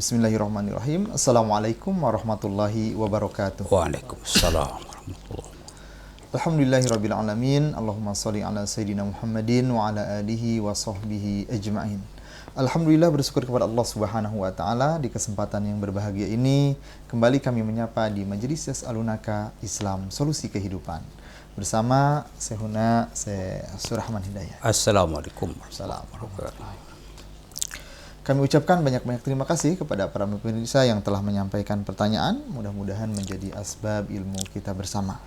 Bismillahirrahmanirrahim. Assalamualaikum warahmatullahi wabarakatuh. Waalaikumsalam warahmatullahi. Alhamdulillahirabbil alamin. Allahumma shalli ala sayyidina Muhammadin wa ala alihi wa sahbihi ajma'in. Alhamdulillah, bersyukur kepada Allah Subhanahu wa taala di kesempatan yang berbahagia ini kembali kami menyapa di Majelis Yas'alunaka Islam Solusi Kehidupan bersama Syekhuna Surahman Hidayat. Assalamualaikum warahmatullahi wabarakatuh. Kami ucapkan banyak-banyak terima kasih kepada para pemirsa yang telah menyampaikan pertanyaan. Mudah-mudahan menjadi asbab ilmu kita bersama.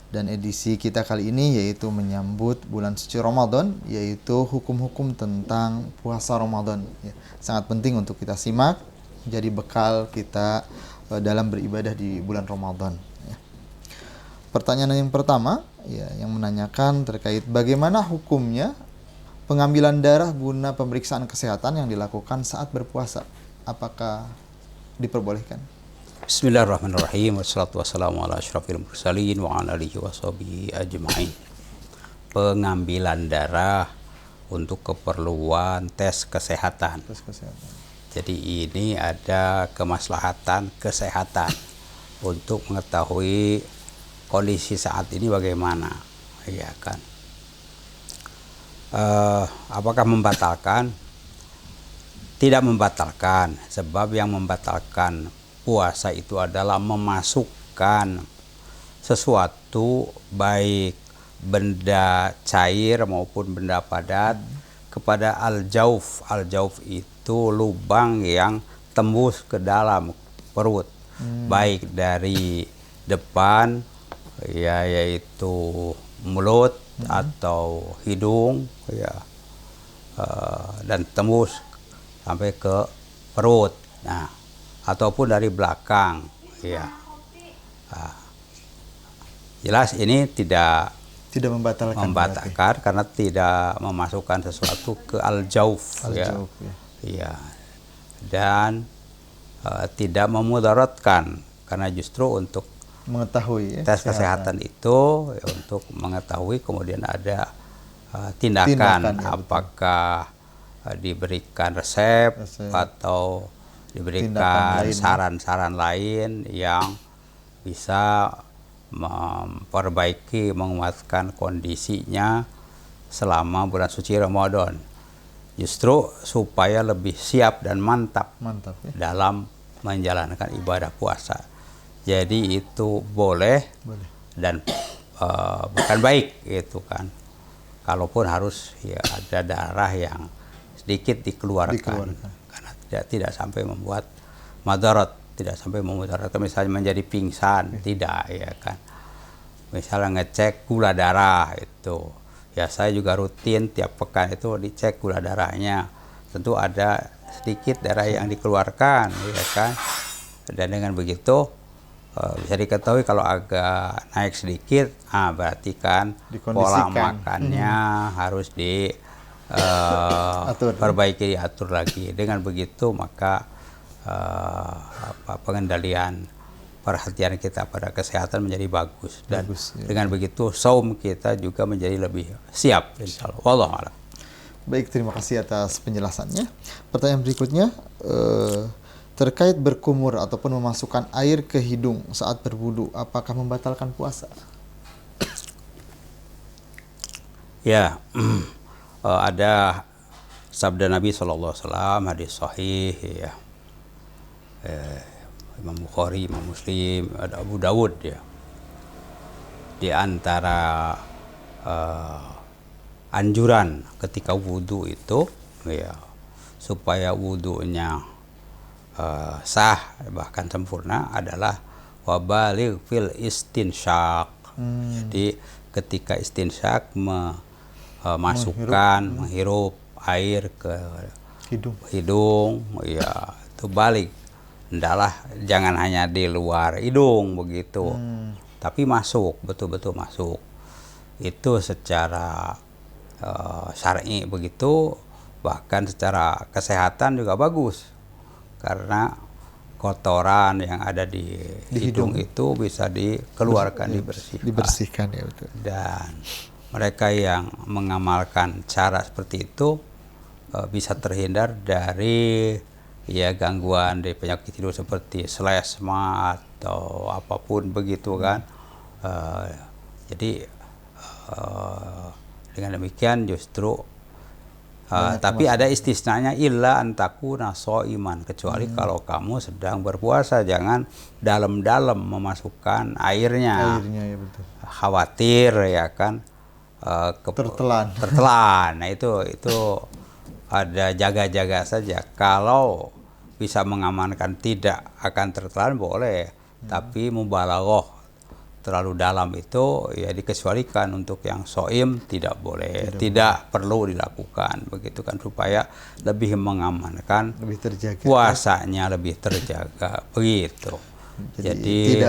Dan edisi kita kali ini yaitu menyambut bulan suci Ramadan, yaitu hukum-hukum tentang puasa Ramadan. Ya, sangat penting untuk kita simak, jadi bekal kita dalam beribadah di bulan Ramadan. Ya. Pertanyaan yang pertama, ya, yang menanyakan terkait bagaimana hukumnya pengambilan darah guna pemeriksaan kesehatan yang dilakukan saat berpuasa, apakah diperbolehkan? Bismillahirrahmanirrahim. Wassalatu wassalamu ala asyrafil mursalin wa ala alihi washabihi ajma'in. Pengambilan darah untuk keperluan tes kesehatan. Jadi ini ada kemaslahatan kesehatan untuk mengetahui kondisi saat ini bagaimana, ya kan? Apakah membatalkan? Tidak membatalkan, sebab yang membatalkan puasa itu adalah memasukkan sesuatu baik benda cair maupun benda padat kepada al-jauf. Al-jauf itu lubang yang tembus ke dalam perut, baik dari depan, ya, yaitu mulut atau hidung, ya, dan tembus sampai ke perut, nah, ataupun dari belakang, ya. Jelas ini tidak membatalkan karena tidak memasukkan sesuatu ke al-jauf, ya. Ya, dan tidak memudaratkan karena justru untuk mengetahui, ya, tes kesehatan itu, ya, untuk mengetahui kemudian ada tindakan ya, apakah diberikan resep atau diberikan saran-saran lain yang bisa memperbaiki, menguatkan kondisinya selama bulan suci Ramadan, justru supaya lebih siap dan mantap ya, dalam menjalankan ibadah puasa. Jadi itu boleh. Dan bukan baik gitu kan, kalaupun harus, ya, ada darah yang sedikit dikeluarkan. Karena tidak sampai membuat madarat, tidak sampai memudaratkan, misalnya menjadi pingsan, tidak, ya kan. Misalnya ngecek gula darah itu, ya, saya juga rutin tiap pekan itu dicek gula darahnya, tentu ada sedikit darah yang dikeluarkan, ya kan. Dan dengan begitu bisa diketahui kalau agak naik sedikit, berarti kan pola makannya harus diperbaiki, diatur lagi. Dengan begitu maka pengendalian perhatian kita pada kesehatan menjadi bagus, dan ya, dengan begitu saum kita juga menjadi lebih siap, insyaallah. Wallahu a'lam. Baik, terima kasih atas penjelasannya. Pertanyaan berikutnya terkait berkumur ataupun memasukkan air ke hidung saat berwudu, apakah membatalkan puasa? Ya, ada sabda Nabi SAW, hadis sahih, ya, Imam Bukhari, Imam Muslim, ada Abu Dawud, ya. Di antara anjuran ketika wudu itu, ya, supaya wudunya sah bahkan sempurna adalah wabaligh fil istinsyak. Jadi ketika istinsyak menghirup air ke hidung, ya, itu balik, hendaklah jangan hanya di luar hidung begitu, tapi masuk, betul-betul masuk. Itu secara syar'i begitu, bahkan secara kesehatan juga bagus. Karena kotoran yang ada di hidung itu bisa dikeluarkan, dibersihkan, ya, betul. Dan mereka yang mengamalkan cara seperti itu bisa terhindar dari ya gangguan dari penyakit tidur seperti selesma atau apapun begitu kan. Jadi dengan demikian justru tapi ada istisnanya, illa antakuna soiman, kecuali kalau kamu sedang berpuasa, jangan dalam-dalam memasukkan airnya. Ya betul. Khawatir ya kan tertelan. Nah itu ada jaga-jaga saja. Kalau bisa mengamankan tidak akan tertelan boleh, tapi mubalaghah terlalu dalam itu ya dikecualikan. Untuk yang soim tidak boleh, tidak perlu dilakukan begitu kan, supaya lebih mengamankan, lebih terjaga, puasanya lebih terjaga begitu. Jadi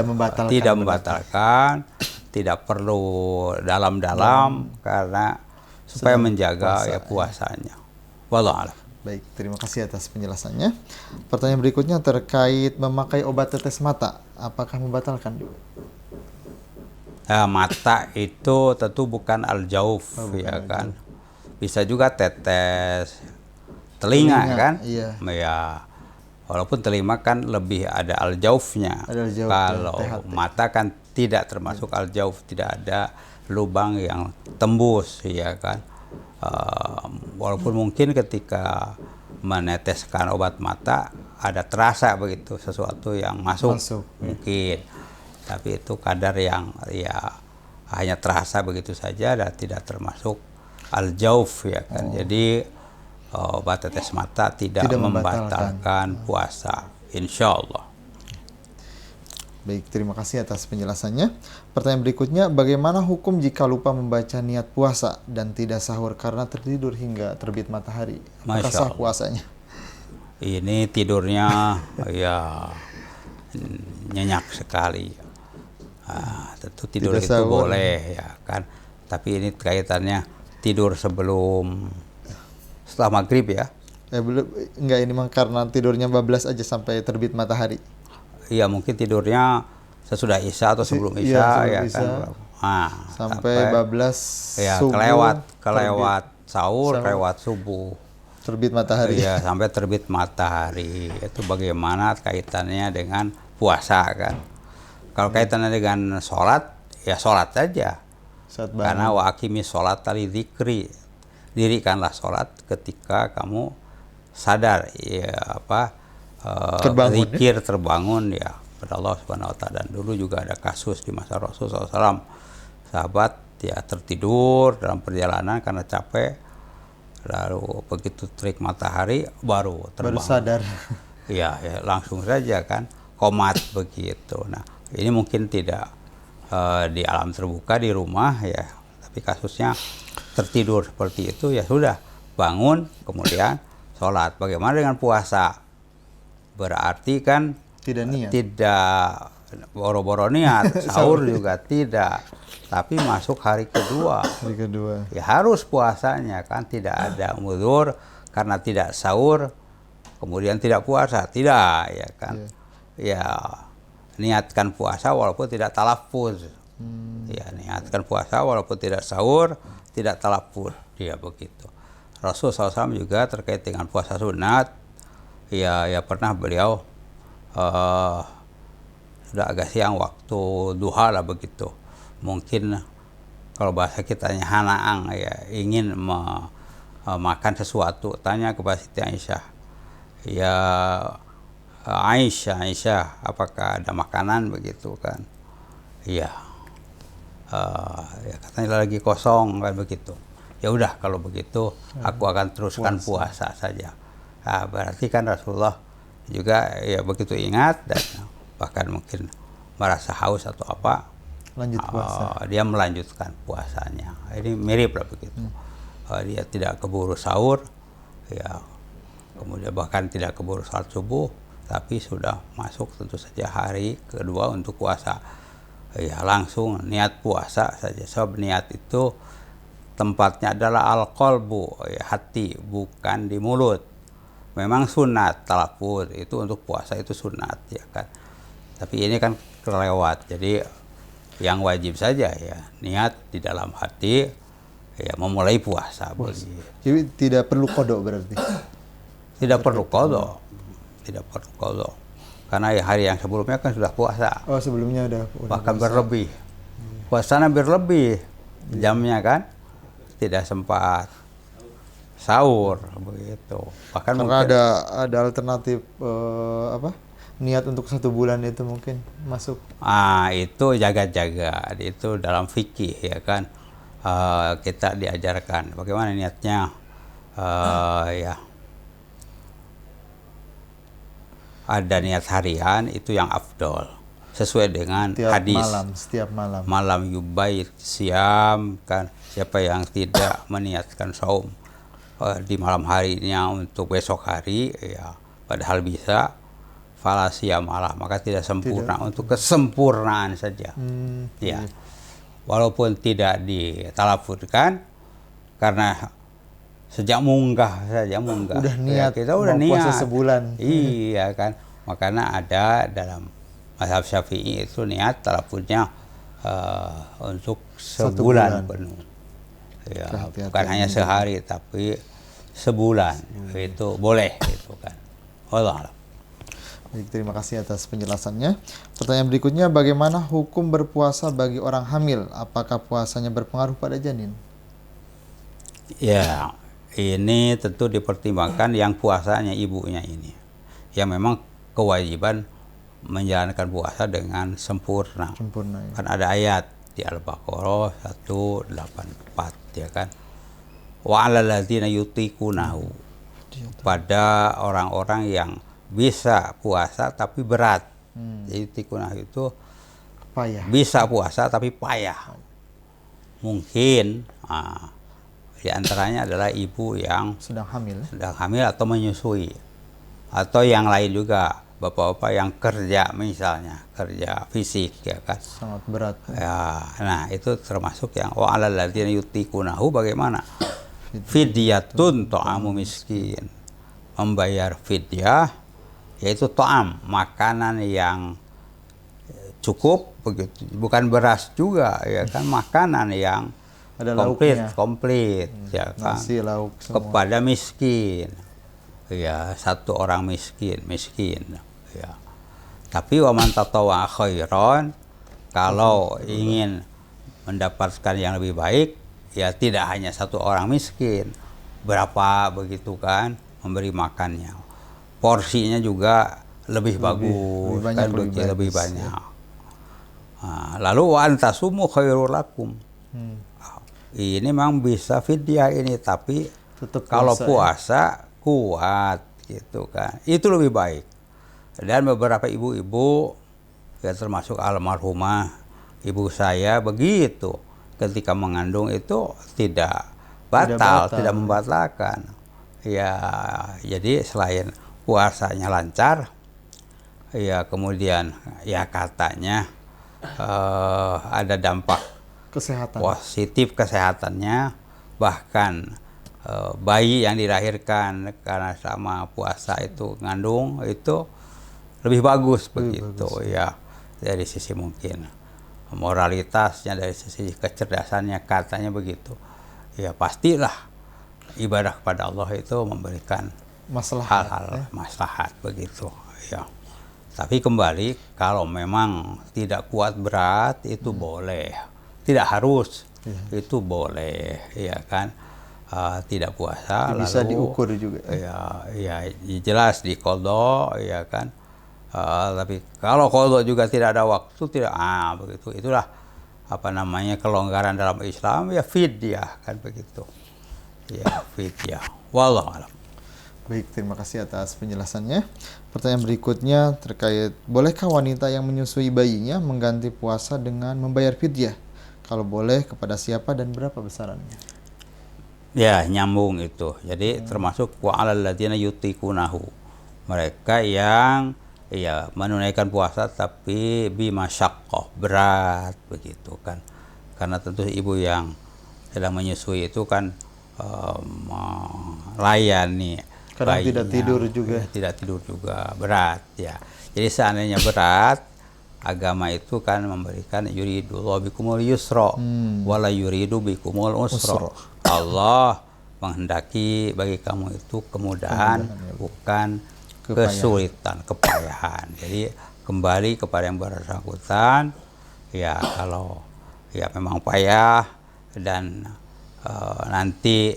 tidak membatalkan, tidak perlu dalam-dalam karena supaya menjaga puasanya. Wallahu a'lam. Baik, terima kasih atas penjelasannya. Pertanyaan berikutnya terkait memakai obat tetes mata, apakah membatalkan? Mata itu tentu bukan al-jauf, ya kan. Bisa juga tetes telinga kan. Iya. Ya, walaupun telinga kan lebih ada al-jaufnya. Kalau mata kan tidak termasuk al-jauf, tidak ada lubang yang tembus, ya kan. Walaupun mungkin ketika meneteskan obat mata ada terasa begitu sesuatu yang masuk. Mungkin, tapi itu kadar yang ya hanya terasa begitu saja dan tidak termasuk al-jauf, ya kan. Jadi obat tetes mata tidak membatalkan puasa, insya Allah. Baik, terima kasih atas penjelasannya. Pertanyaan berikutnya, bagaimana hukum jika lupa membaca niat puasa dan tidak sahur karena tertidur hingga terbit matahari? Apakah sah puasanya? Ini tidurnya ya nyenyak sekali. Tentu tidur tidak itu sahur boleh, ya kan. Tapi ini kaitannya tidur setelah maghrib ya. Belum, enggak, ini mah karena tidurnya bablas aja sampai terbit matahari. Iya, mungkin tidurnya sesudah Isya atau sebelum Isya, ya kan. Sampai bablas ya, subuh, kelewat sahur, kelewat subuh. Terbit matahari. Iya, sampai terbit matahari. Itu bagaimana kaitannya dengan puasa kan? Kalau kaitannya dengan sholat, ya sholat saja. Karena wa aqimi sholat li dzikri, dirikanlah sholat ketika kamu sadar, ya zikir terbangun ya pada Allah Subhanahu Wa Taala. Dan dulu juga ada kasus di masa Rasulullah SAW, sahabat ya tertidur dalam perjalanan karena capek, lalu begitu terik matahari baru terbang. Baru sadar. Ya langsung saja kan komat begitu. Nah ini mungkin tidak di alam terbuka di rumah ya, tapi kasusnya tertidur seperti itu, ya sudah bangun kemudian sholat. Bagaimana dengan puasa? Berarti kan tidak boro-boro niat, sahur juga tidak, tapi masuk hari kedua. Ya harus puasanya kan, tidak ada uzur karena tidak sahur kemudian tidak puasa, tidak, ya kan. Ya niatkan puasa walaupun tidak talaffuz. Ya niatkan puasa walaupun tidak sahur, tidak talaffuz, dia begitu. Rasulullah SAW juga terkait dengan puasa sunat, ya pernah beliau sudah agak siang, waktu duha lah begitu. Mungkin kalau bahasa kitanya hanaang, ya ingin makan sesuatu, tanya kepada Siti Aisyah, ya Aisyah, apakah ada makanan begitu kan? Iya. Ya katanya lagi kosong kan begitu. Ya udah kalau begitu aku akan teruskan puasa saja. Nah, berarti kan Rasulullah juga ya begitu ingat dan bahkan mungkin merasa haus atau apa, lanjut puasa. Dia melanjutkan puasanya. Ini mirip lah begitu. Dia tidak keburu sahur, ya kemudian bahkan tidak keburu salat subuh, tapi sudah masuk tentu saja hari kedua untuk puasa. Ya langsung niat puasa saja. Sebab niat itu tempatnya adalah al-qalbu, ya hati, bukan di mulut. Memang sunat talaffuz itu untuk puasa itu sunat, ya kan. Tapi ini kan kelewat. Jadi yang wajib saja ya niat di dalam hati, ya memulai puasa. Jadi tidak perlu qada berarti. Tidak perlu qada. tidak perlu qadha. Karena hari yang sebelumnya kan sudah puasa. Oh, sebelumnya udah Bahkan puasa. berlebih. Puasanya berlebih jamnya kan. Tidak sempat sahur begitu. Bahkan Karena mungkin ada alternatif niat untuk 1 bulan itu mungkin masuk. itu jaga-jaga, itu dalam fikih ya kan. Kita diajarkan bagaimana niatnya. Ya, ada niat harian itu yang afdol sesuai dengan hadis. Setiap malam. Malam yubayit siam kan, siapa yang tidak meniatkan saum di malam harinya untuk besok hari, ya padahal bisa, fala siyamalah, maka tidak sempurna, untuk kesempurnaan saja. Ya, walaupun tidak ditalafutkan, karena sejak munggah udah niat, ya, kita udah niat puasa sebulan. Iya kan, makanya ada dalam mazhab Syafi'i itu niat talafutnya untuk sebulan penuh. Ya, bukan hanya sehari tapi sebulan. Itu boleh itu kan. Wallah alam. Baik, terima kasih atas penjelasannya. Pertanyaan berikutnya, bagaimana hukum berpuasa bagi orang hamil? Apakah puasanya berpengaruh pada janin? Ya, ini tentu dipertimbangkan yang puasanya ibunya ini, yang memang kewajiban menjalankan puasa dengan sempurna. Ya. Kan ada ayat di Al-Baqarah 184 ya kan. Wa 'alal ladzina yutiqunahu, pada orang-orang yang bisa puasa tapi berat. Jadi tikunah itu payah. Bisa puasa tapi payah. Mungkin di antaranya adalah ibu yang sedang hamil atau menyusui, atau yang lain juga, bapak-bapak yang kerja, misalnya kerja fisik ya kan, sangat berat ya. Nah, itu termasuk yang wa 'alal ladzina yutiqunahu. Bagaimana? Fidyatun ta'amu miskin, membayar fidyah, yaitu ta'am, makanan yang cukup begitu, bukan beras juga ya kan, makanan yang ada komplit ya kan, nasi, lauk, semua. Kepada miskin ya, satu orang miskin ya. Tapi wa man tatawwa khairan, kalau ingin mendapatkan yang lebih baik ya, tidak hanya satu orang miskin, berapa begitu kan, memberi makannya, porsinya juga lebih bagus, lebih banyak. Nah, lalu wa antasumu khairul lakum. Ini memang bisa fidyah ini, tapi tetap kalau puasa kuat gitu kan, itu lebih baik. Dan beberapa ibu-ibu ya, termasuk almarhumah ibu saya begitu, ketika mengandung itu tidak membatalkan. Ya, jadi selain puasanya lancar, ya kemudian ya katanya ada dampak positif kesehatannya, bahkan bayi yang dilahirkan karena sama puasa itu ngandung itu lebih bagus begitu ya, dari sisi mungkin moralitasnya, dari sisi kecerdasannya, katanya begitu ya. Pastilah ibadah kepada Allah itu memberikan hal-hal maslahat begitu ya. Tapi kembali, kalau memang tidak kuat berat itu boleh, tidak harus, itu boleh ya kan, tidak puasa lalu bisa diukur juga ya jelas di qadha ya kan. Tapi kalau qadha juga tidak ada waktu, tidak begitu, itulah kelonggaran dalam Islam ya, fidyah kan begitu ya, fidyah. Wallahu a'lam. Baik, terima kasih atas penjelasannya. Pertanyaan berikutnya terkait, bolehkah wanita yang menyusui bayinya mengganti puasa dengan membayar fidyah? Kalau boleh, kepada siapa dan berapa besarannya? Ya, nyambung itu. Jadi termasuk wa 'alal ladzina yutiqunahu, mereka yang ya menunaikan puasa tapi bimasyaqqah, berat begitu kan. Karena tentu ibu yang sedang menyusui itu kan melayani kadang tidak tidur juga berat ya. Jadi seandainya berat, agama itu kan memberikan yuridullahu bikumul yusra wala yuridu bikumul usra. Allah menghendaki bagi kamu itu kemudahan, bukan kesulitan, kepayahan. Jadi kembali kepada yang bersangkutan, ya kalau ya memang payah dan nanti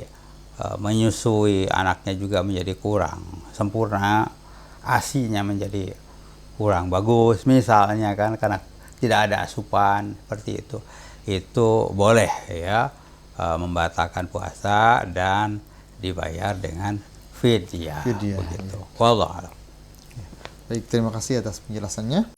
menyusui anaknya juga menjadi kurang sempurna, ASI-nya menjadi kurang bagus misalnya kan, karena tidak ada asupan seperti itu boleh ya membatalkan puasa dan dibayar dengan fidyah begitu. Wallahu a'lam. Baik, terima kasih atas penjelasannya.